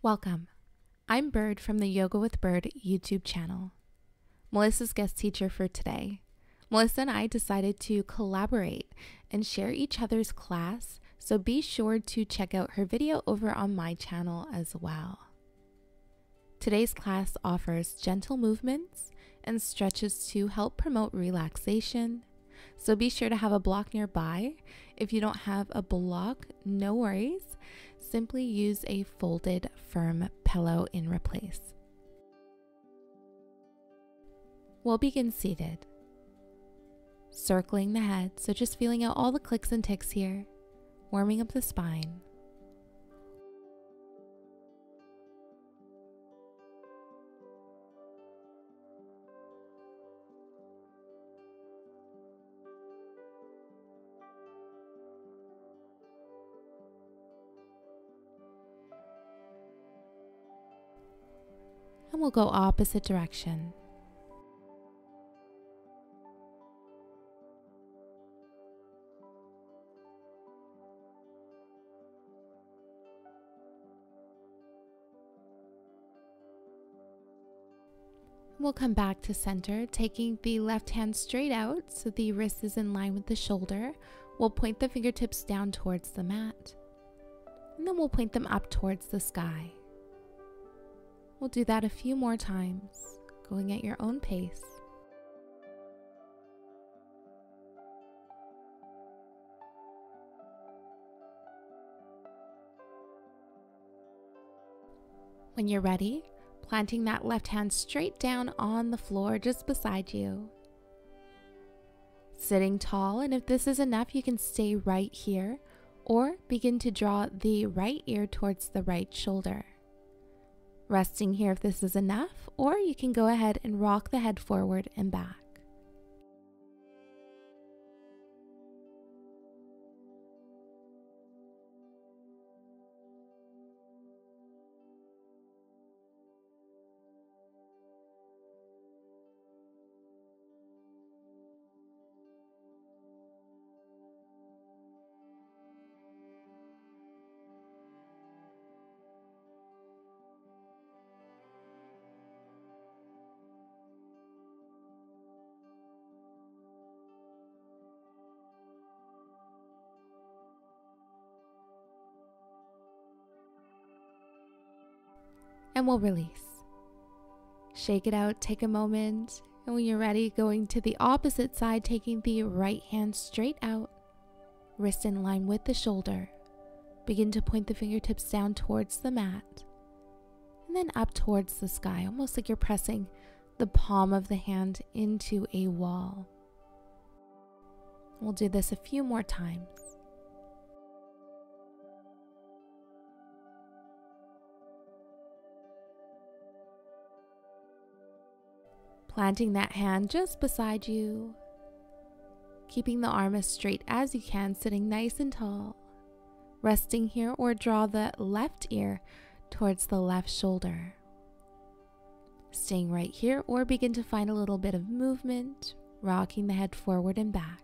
Welcome. I'm Bird from the Yoga with Bird YouTube channel. Melissa's guest teacher for today. Melissa and I decided to collaborate and share each other's class, so be sure to check out her video over on my channel as well. Today's class offers gentle movements and stretches to help promote relaxation, so be sure to have a block nearby. If you don't have a block, no worries. Simply use a folded firm pillow in replace. We'll begin seated, circling the head, so just feeling out all the clicks and ticks here, warming up the spine. And we'll go opposite direction. We'll come back to center, taking the left hand straight out so the wrist is in line with the shoulder. We'll point the fingertips down towards the mat, and then we'll point them up towards the sky. We'll do that a few more times, going at your own pace. When you're ready, planting that left hand straight down on the floor just beside you. Sitting tall, and if this is enough, you can stay right here or begin to draw the right ear towards the right shoulder. Resting here if this is enough, or you can go ahead and rock the head forward and back. And we'll release. Shake it out, take a moment, and when you're ready, going to the opposite side, taking the right hand straight out, wrist in line with the shoulder. Begin to point the fingertips down towards the mat, and then up towards the sky, almost like you're pressing the palm of the hand into a wall. We'll do this a few more times. Planting that hand just beside you, keeping the arm as straight as you can, sitting nice and tall, resting here, or draw the left ear towards the left shoulder. Staying right here, or begin to find a little bit of movement, rocking the head forward and back.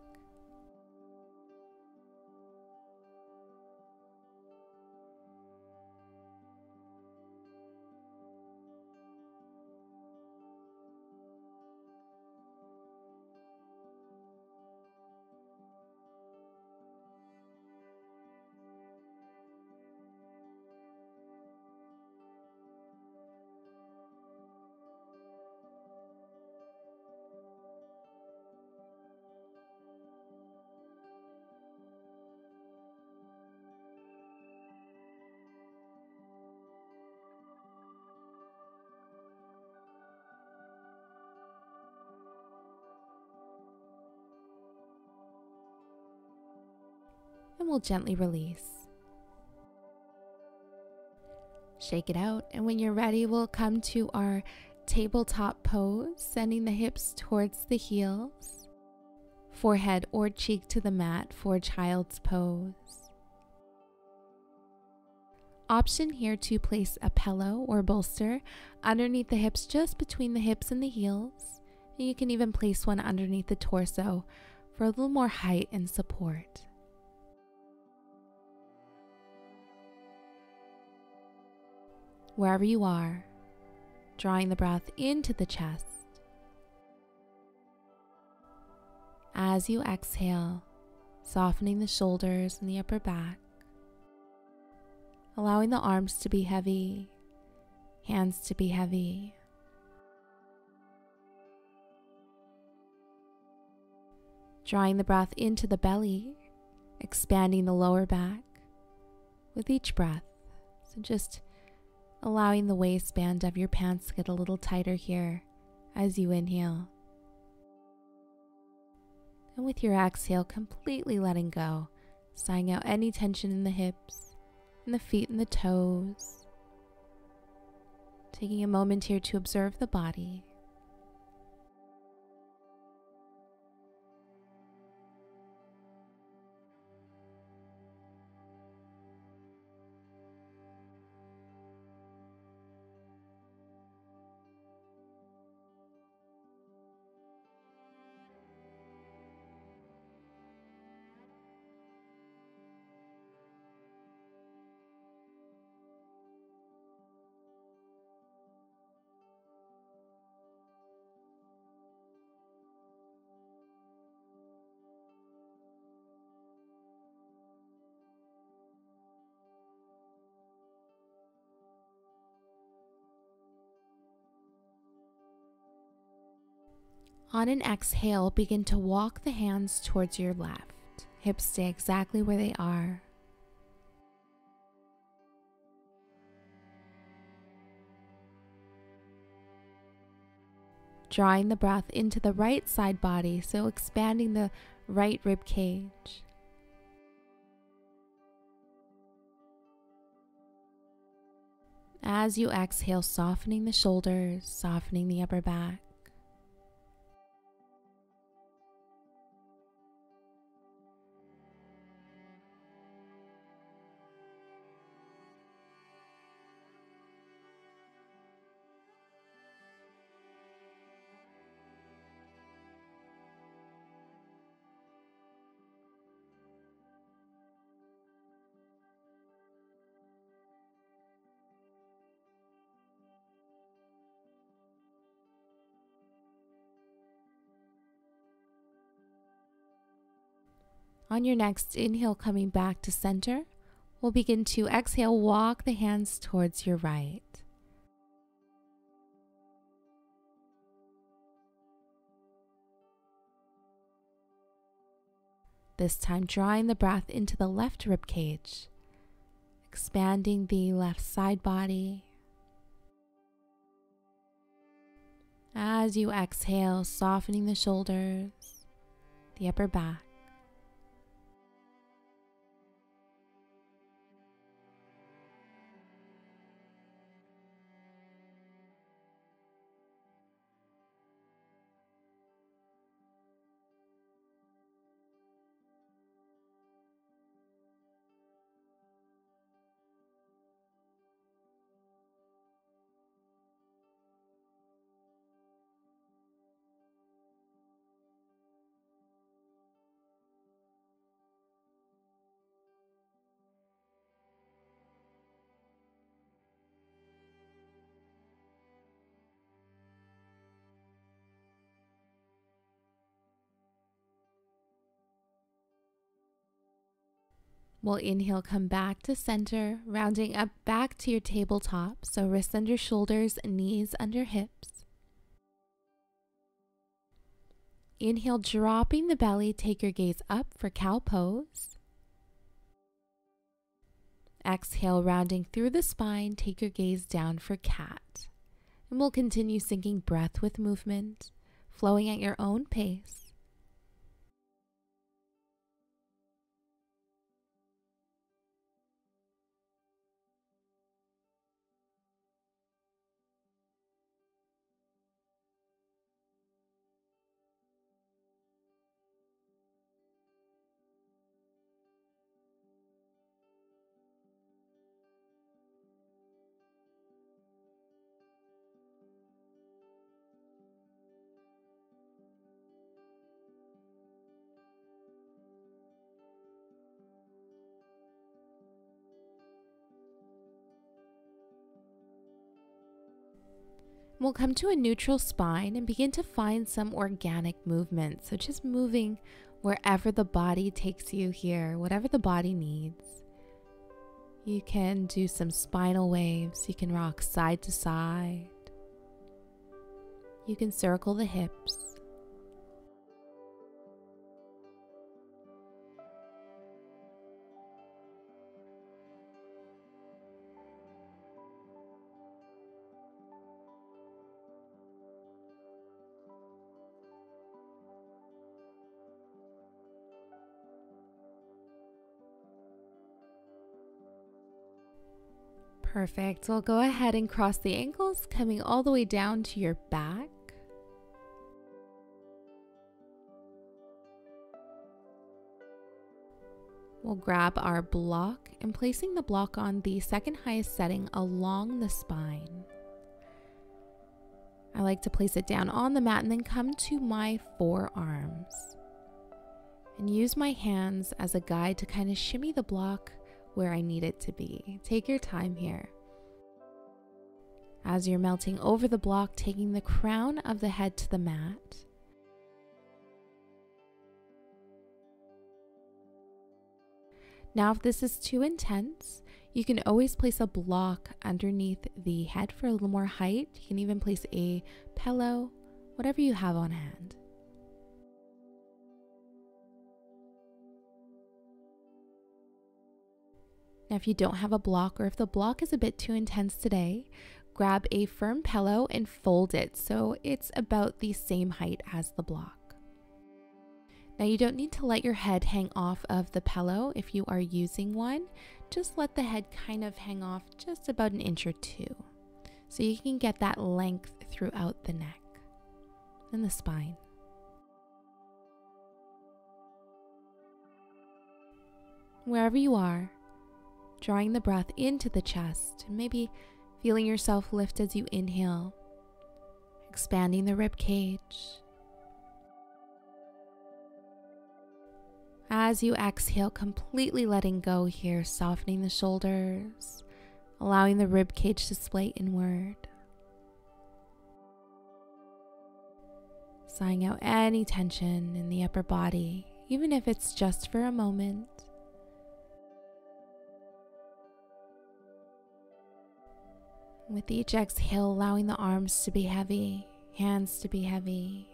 And we'll gently release. Shake it out, and when you're ready, we'll come to our tabletop pose, sending the hips towards the heels, forehead or cheek to the mat for child's pose. Option here to place a pillow or bolster underneath the hips, just between the hips and the heels, and you can even place one underneath the torso for a little more height and support. Wherever you are, drawing the breath into the chest. As you exhale, softening the shoulders and the upper back, allowing the arms to be heavy, hands to be heavy. Drawing the breath into the belly, expanding the lower back with each breath. So just allowing the waistband of your pants to get a little tighter here as you inhale. And with your exhale, completely letting go, sighing out any tension in the hips, in the feet and the toes. Taking a moment here to observe the body. On an exhale, begin to walk the hands towards your left. Hips stay exactly where they are. Drawing the breath into the right side body, so expanding the right rib cage. As you exhale, softening the shoulders, softening the upper back. On your next inhale, coming back to center, we'll begin to exhale, walk the hands towards your right. This time, drawing the breath into the left rib cage, expanding the left side body. As you exhale, softening the shoulders, the upper back. We'll inhale, come back to center, rounding up back to your tabletop. So wrists under shoulders, knees under hips. Inhale, dropping the belly, take your gaze up for cow pose. Exhale, rounding through the spine, take your gaze down for cat. And we'll continue syncing breath with movement, flowing at your own pace. We'll come to a neutral spine and begin to find some organic movement. So just moving wherever the body takes you here, whatever the body needs. You can do some spinal waves. You can rock side to side. You can circle the hips. Perfect. So I'll go ahead and cross the ankles, coming all the way down to your back. We'll grab our block and placing the block on the second highest setting along the spine. I like to place it down on the mat and then come to my forearms and use my hands as a guide to kind of shimmy the block where I need it to be. Take your time here. As you're melting over the block, taking the crown of the head to the mat. Now, if this is too intense, you can always place a block underneath the head for a little more height. You can even place a pillow, whatever you have on hand. Now, if you don't have a block, or if the block is a bit too intense today, grab a firm pillow and fold it so it's about the same height as the block. Now, you don't need to let your head hang off of the pillow if you are using one. Just let the head kind of hang off just about 1 inch or 2 so you can get that length throughout the neck and the spine. Wherever you are, drawing the breath into the chest, maybe feeling yourself lift as you inhale, expanding the rib cage. As you exhale, completely letting go here, softening the shoulders, allowing the rib cage to splay inward. Sighing out any tension in the upper body, even if it's just for a moment. With each exhale, allowing the arms to be heavy, hands to be heavy,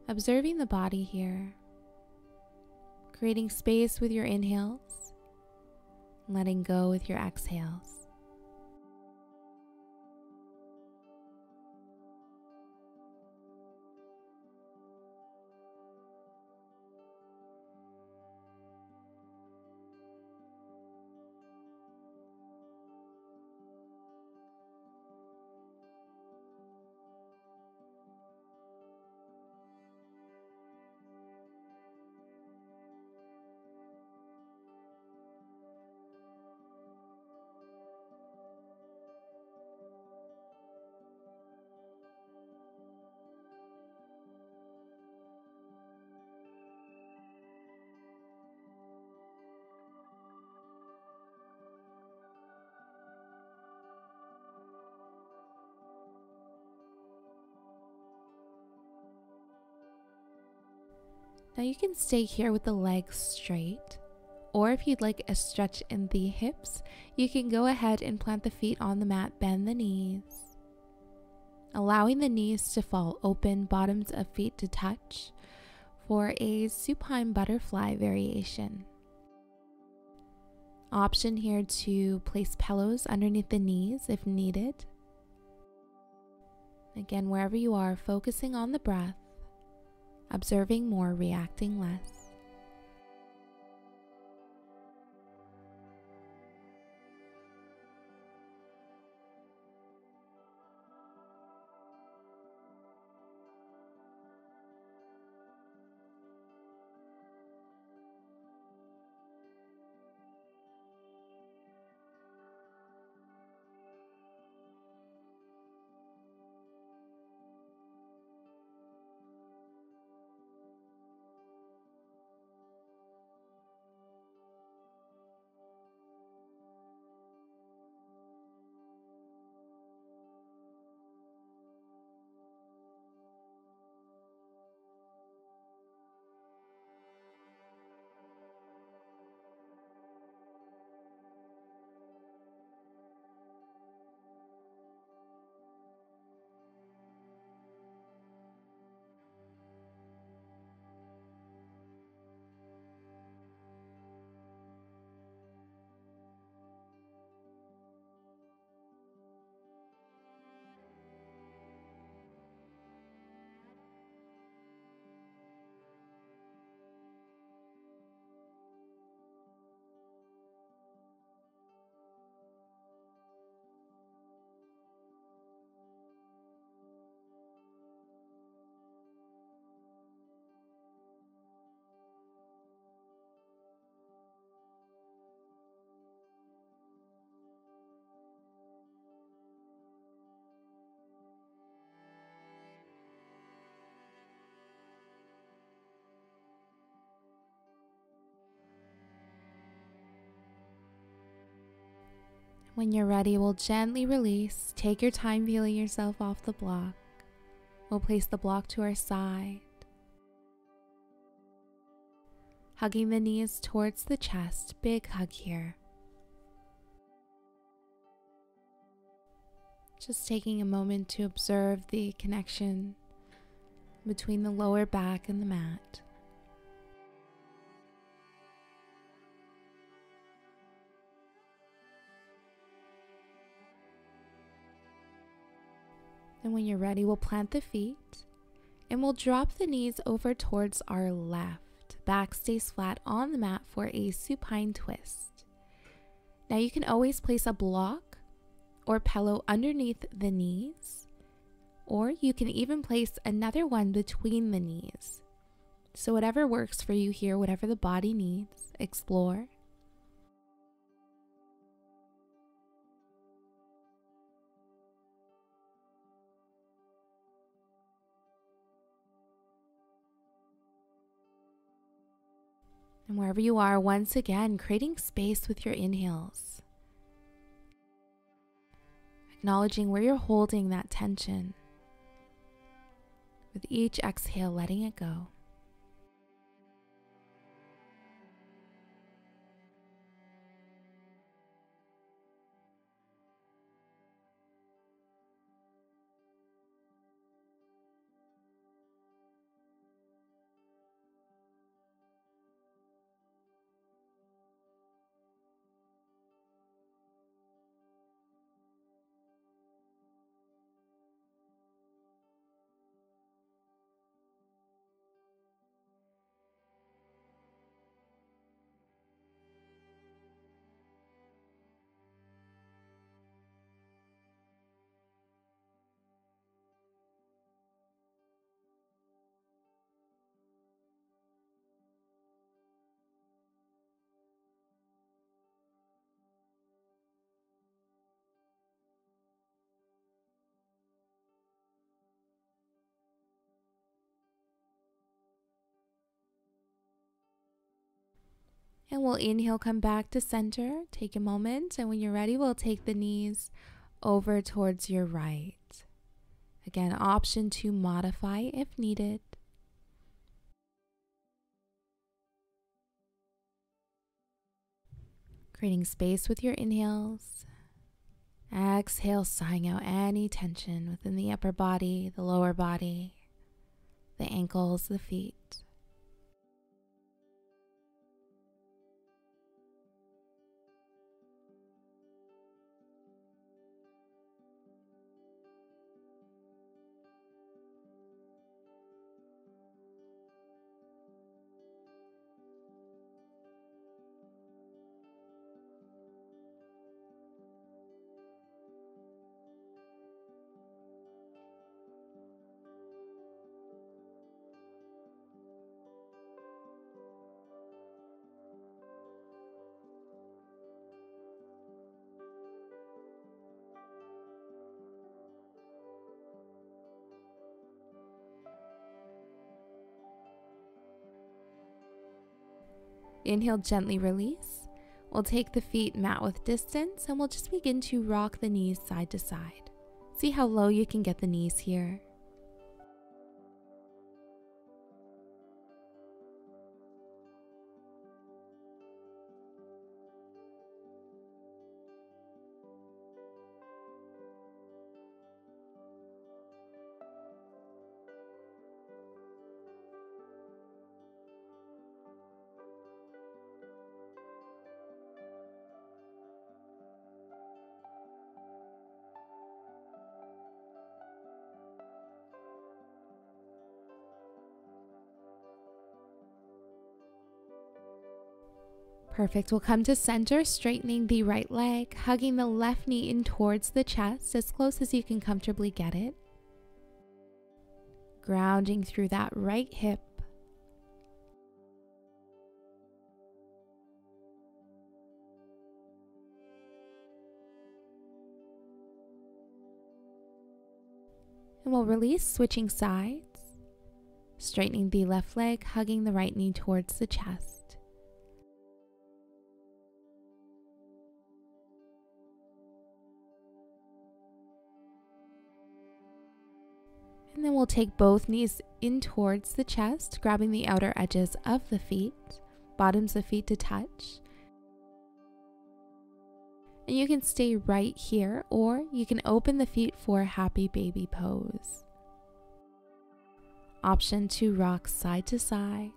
observing the body here, creating space with your inhales, letting go with your exhales. Now you can stay here with the legs straight, or if you'd like a stretch in the hips, you can go ahead and plant the feet on the mat, bend the knees, allowing the knees to fall open, bottoms of feet to touch for a supine butterfly variation. Option here to place pillows underneath the knees if needed. Again, wherever you are, focusing on the breath, observing more, reacting less. When you're ready, we'll gently release. Take your time feeling yourself off the block. We'll place the block to our side, hugging the knees towards the chest. Big hug here. Just taking a moment to observe the connection between the lower back and the mat. And when you're ready, we'll plant the feet and we'll drop the knees over towards our left. Back stays flat on the mat for a supine twist. Now you can always place a block or pillow underneath the knees, or you can even place another one between the knees. So whatever works for you here, whatever the body needs, explore. And wherever you are, once again, creating space with your inhales. Acknowledging where you're holding that tension. With each exhale, letting it go. And we'll inhale, come back to center. Take a moment, and when you're ready, we'll take the knees over towards your right. Again, option to modify if needed. Creating space with your inhales. Exhale, sighing out any tension within the upper body, the lower body, the ankles, the feet. Inhale, gently release. We'll take the feet mat width distance and we'll just begin to rock the knees side to side. See how low you can get the knees here. Perfect. We'll come to center, straightening the right leg, hugging the left knee in towards the chest as close as you can comfortably get it. Grounding through that right hip. And we'll release, switching sides, straightening the left leg, hugging the right knee towards the chest. And then we'll take both knees in towards the chest, grabbing the outer edges of the feet, bottoms of feet to touch. And you can stay right here, or you can open the feet for happy baby pose. Option to rock side to side.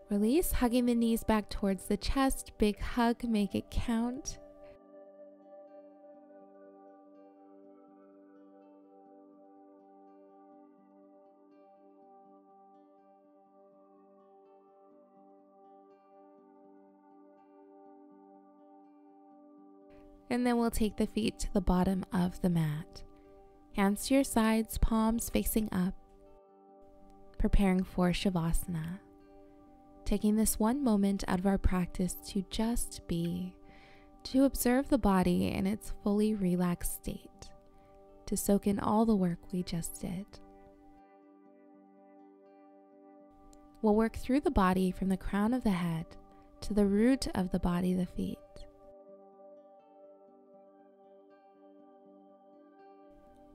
Release, hugging the knees back towards the chest. Big hug, make it count. And then we'll take the feet to the bottom of the mat. Hands to your sides, palms facing up. Preparing for Shavasana. Taking this one moment out of our practice to just be, to observe the body in its fully relaxed state, to soak in all the work we just did. We'll work through the body from the crown of the head to the root of the body, the feet.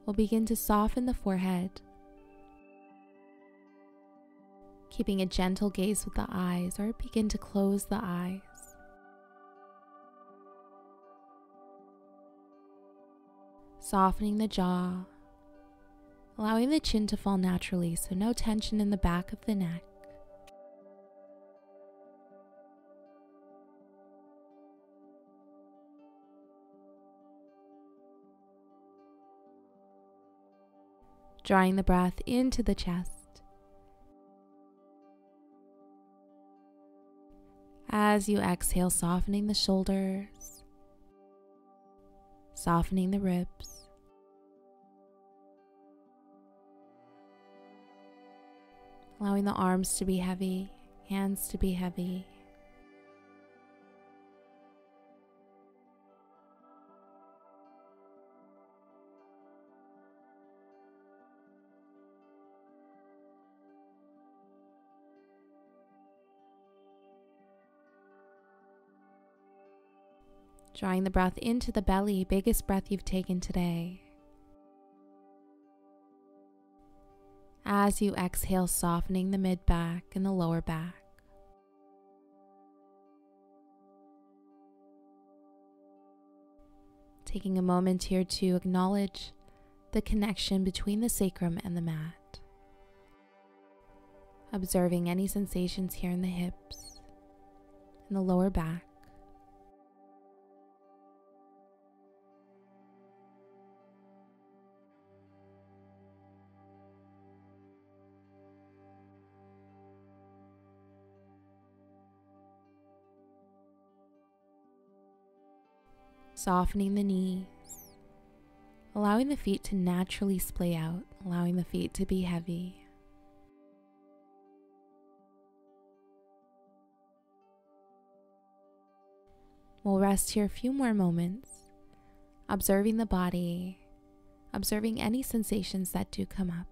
We'll begin to soften the forehead, keeping a gentle gaze with the eyes, or begin to close the eyes. Softening the jaw, allowing the chin to fall naturally, so no tension in the back of the neck. Drawing the breath into the chest. As you exhale, softening the shoulders, softening the ribs, allowing the arms to be heavy, hands to be heavy. Drawing the breath into the belly, biggest breath you've taken today. As you exhale, softening the mid-back and the lower back. Taking a moment here to acknowledge the connection between the sacrum and the mat. Observing any sensations here in the hips and the lower back. Softening the knees, allowing the feet to naturally splay out, allowing the feet to be heavy. We'll rest here a few more moments, observing the body, observing any sensations that do come up.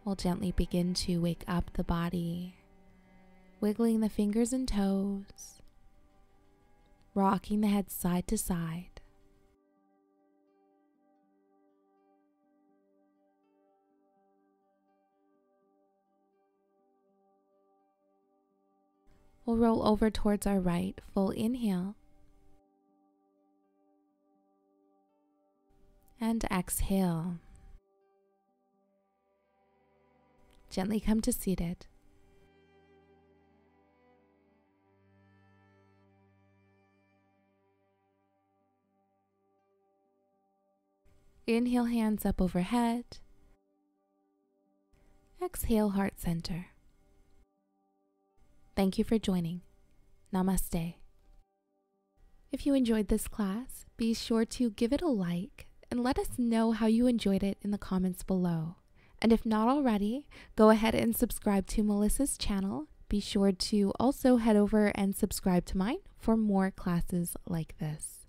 We'll gently begin to wake up the body, wiggling the fingers and toes, rocking the head side to side. We'll roll over towards our right, full inhale, and exhale. Gently come to seated. Inhale, hands up overhead. Exhale, heart center. Thank you for joining. Namaste. If you enjoyed this class, be sure to give it a like and let us know how you enjoyed it in the comments below. And if not already, go ahead and subscribe to Melissa's channel. Be sure to also head over and subscribe to mine for more classes like this.